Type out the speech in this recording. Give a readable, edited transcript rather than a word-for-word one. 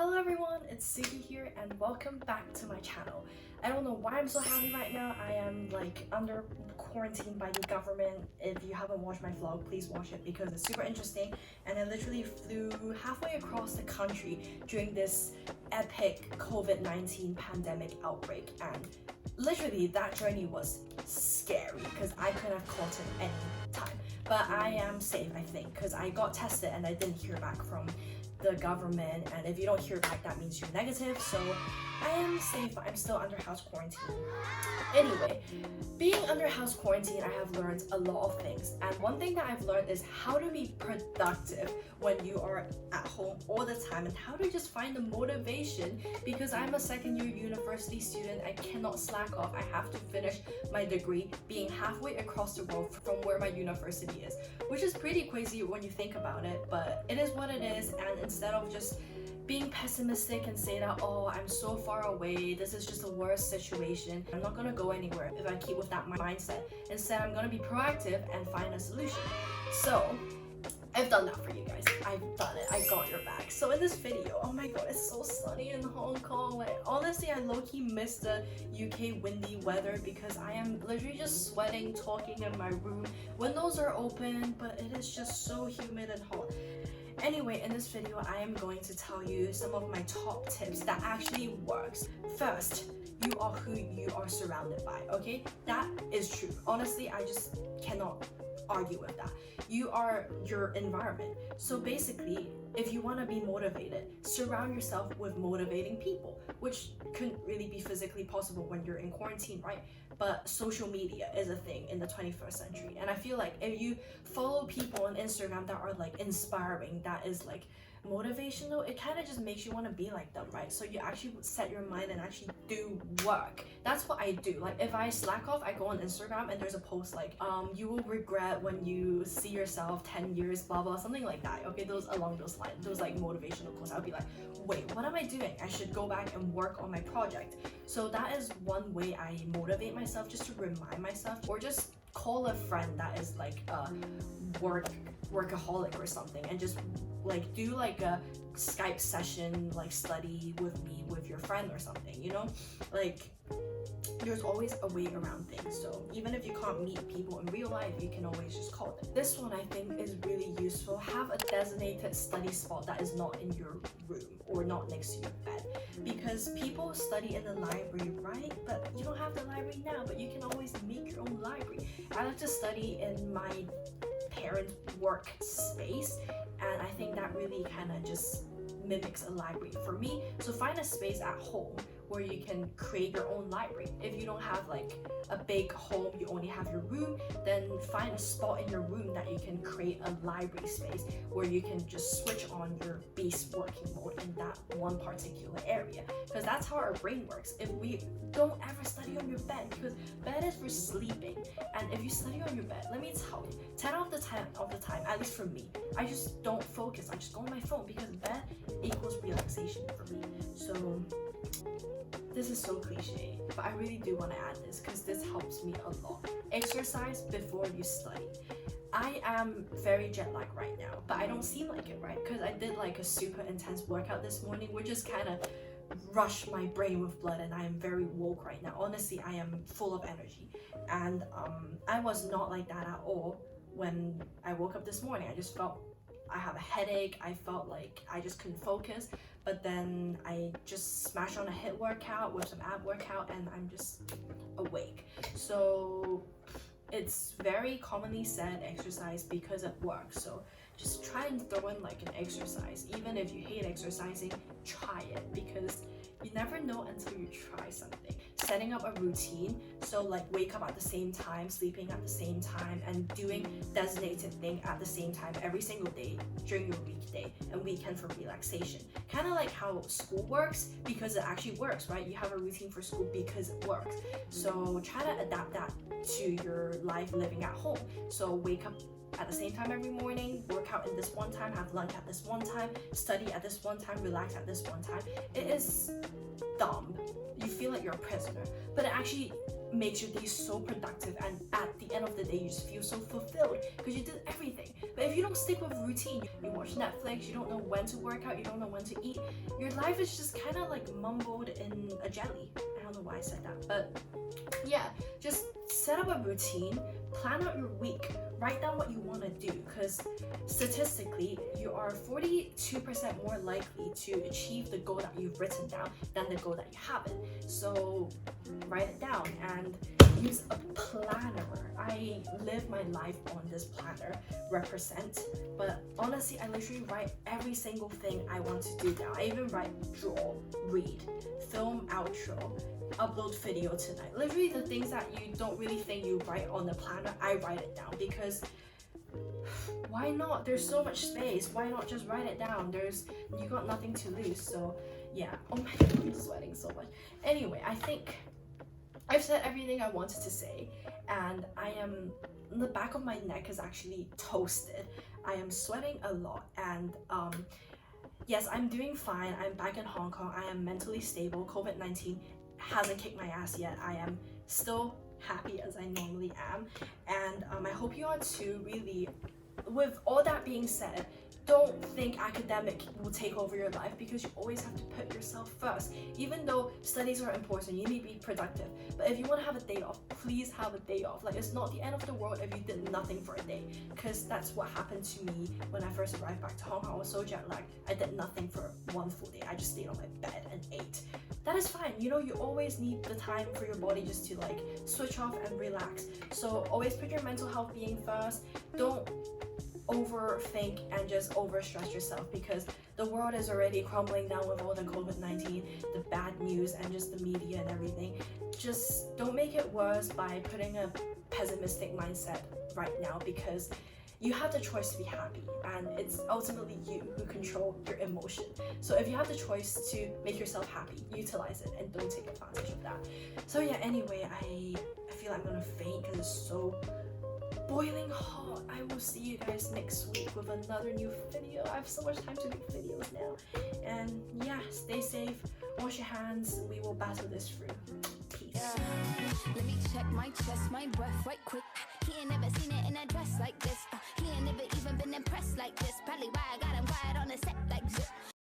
Hello everyone, it's Suki here and welcome back to my channel. I don't know why I'm so happy right now. I am under quarantine by the government. If you haven't watched my vlog, please watch it because it's super interesting. And I literally flew halfway across the country during this epic COVID-19 pandemic outbreak, and literally that journey was scary because I could have caught it any time. But I am safe, I think, because I got tested and I didn't hear back from the government, and if you don't hear back, that means you're negative. So I am safe, but I'm still under house quarantine. Anyway, being under house quarantine, I have learned a lot of things, and one thing that I've learned is how to be productive when you are at home all the time, and how to just find the motivation, because I'm a second-year university student. I cannot slack off. I have to finish my degree being halfway across the world from where my university is, which is pretty crazy when you think about it, but it is what it is. And instead of just being pessimistic and say that, oh, I'm so far away, this is just the worst situation, I'm not gonna go anywhere if I keep with that mindset. Instead, I'm gonna be proactive and find a solution. So I've done that for you guys. I've done it. I got your back. So in this video, oh my god, it's so sunny in Hong Kong. Like, honestly, I low-key miss the UK windy weather because I am literally just sweating talking in my room. Windows are open, but it is just so humid and hot. Anyway, in this video, I am going to tell you some of my top tips that actually works. First, you are who you are surrounded by, okay? That is true. Honestly, I just cannot argue with that. You are your environment. So basically, if you want to be motivated, surround yourself with motivating people, which couldn't really be physically possible when you're in quarantine, right? But social media is a thing in the 21st century, and I feel like if you follow people on Instagram that are like inspiring, that is like motivational, it kind of just makes you want to be like them, right? So you actually set your mind and actually do work. That's what I do. Like, if I slack off, I go on Instagram and there's a post like you will regret when you see yourself 10 years, blah blah, something like that. Okay, those along those lines, those like motivational posts. I'll be like, wait, what am I doing? I should go back and work on my project. So that is one way I motivate myself, just to remind myself, or just call a friend that is like a workaholic or something, and just like do like a Skype session, like study with me with your friend or something, you know? Like, there's always a way around things. So even if you can't meet people in real life, you can always just call them. This one I think is really useful. Have a designated study spot that is not in your room or not next to your bed, because people study in the library, right? But you don't have the library now, but you can always make your own library. I like to study in my parents' workspace, and I think that really kind of just mimics a library for me. So find a space at home where you can create your own library. If you don't have like a big home, you only have your room, then find a spot in your room that you can create a library space where you can just switch on your base working mode in that one particular area, because that's how our brain works. If we don't ever study on your bed, because bed is for sleeping, and if you study on your bed, let me tell you, 10 out of the time, at least for me, I just don't focus. I just go on my phone, because bed equals relaxation for me. So this is so cliche, but I really do want to add this because this helps me a lot. Exercise before you study. I am very jet lagged right now, but I don't seem like it, right? Because I did like a super intense workout this morning, which just kind of rushed my brain with blood, and I am very woke right now. Honestly, I am full of energy, and I was not like that at all when I woke up this morning. I just felt I have a headache. I felt like I just couldn't focus, but then I just smashed on a HIIT workout with some ab workout, and I'm just awake. So it's very commonly said exercise because it works. So just try and throw in like an exercise. Even if you hate exercising, try it, because you never know until you try something. Setting up a routine, so like wake up at the same time, sleeping at the same time, and doing designated thing at the same time every single day during your weekday and weekend for relaxation. Kind of like how school works, because it actually works, right? You have a routine for school because it works. So try to adapt that to your life living at home. So wake up at the same time every morning, work out in this one time, have lunch at this one time, study at this one time, relax at this one time. It is dumb. You feel like you're a prisoner, but it actually makes your day so productive, and at the end of the day you just feel so fulfilled because you did everything. But if you don't stick with routine, you watch Netflix, you don't know when to work out, you don't know when to eat, your life is just kind of like mumbled in a jelly. I don't know why I said that, but yeah, just set up a routine, plan out your week, write down what you want to do, because statistically you are 42% more likely to achieve the goal that you've written down than the goal that you haven't. So write it down and use a planner. I live my life on this planner, Represent, but honestly I literally write every single thing I want to do now. I even write draw, read, film outro, upload video tonight. Literally the things that you don't really think you write on the planner, I write it down, because why not? There's so much space. Why not just write it down? You got nothing to lose. So yeah. Oh my god, I'm sweating so much. Anyway, I think I've said everything I wanted to say, and the back of my neck is actually toasted. I am sweating a lot, and yes, I'm doing fine. I'm back in Hong Kong. I am mentally stable. COVID-19 hasn't kicked my ass yet. I am still happy as I normally am, and I hope you are too. Really, with all that being said, don't think academic will take over your life, because you always have to put yourself first. Even though studies are important, you need to be productive, but if you want to have a day off, please have a day off. Like, it's not the end of the world if you did nothing for a day, because that's what happened to me when I first arrived back to Hong Kong. I was so jet lagged, I did nothing for one full day. I just stayed on my bed and ate. That is fine. You know, you always need the time for your body just to like switch off and relax. So always put your mental health being first. Don't overthink and just overstress yourself, because the world is already crumbling down with all the COVID-19, the bad news, and just the media and everything. Just don't make it worse by putting a pessimistic mindset right now, because you have the choice to be happy, and it's ultimately you who control your emotion. So if you have the choice to make yourself happy, utilize it and don't take advantage of that. So yeah, anyway, I feel I'm gonna faint because it's so boiling hot. I will see you guys next week with another new video. I have so much time to make videos now. And yeah, stay safe, wash your hands, we will battle this through. Peace. Let me check my chest, my breath right quick. He ain't never seen it in a dress like this. He ain't never even been impressed like this. Probably why I got him quiet on the set like zip.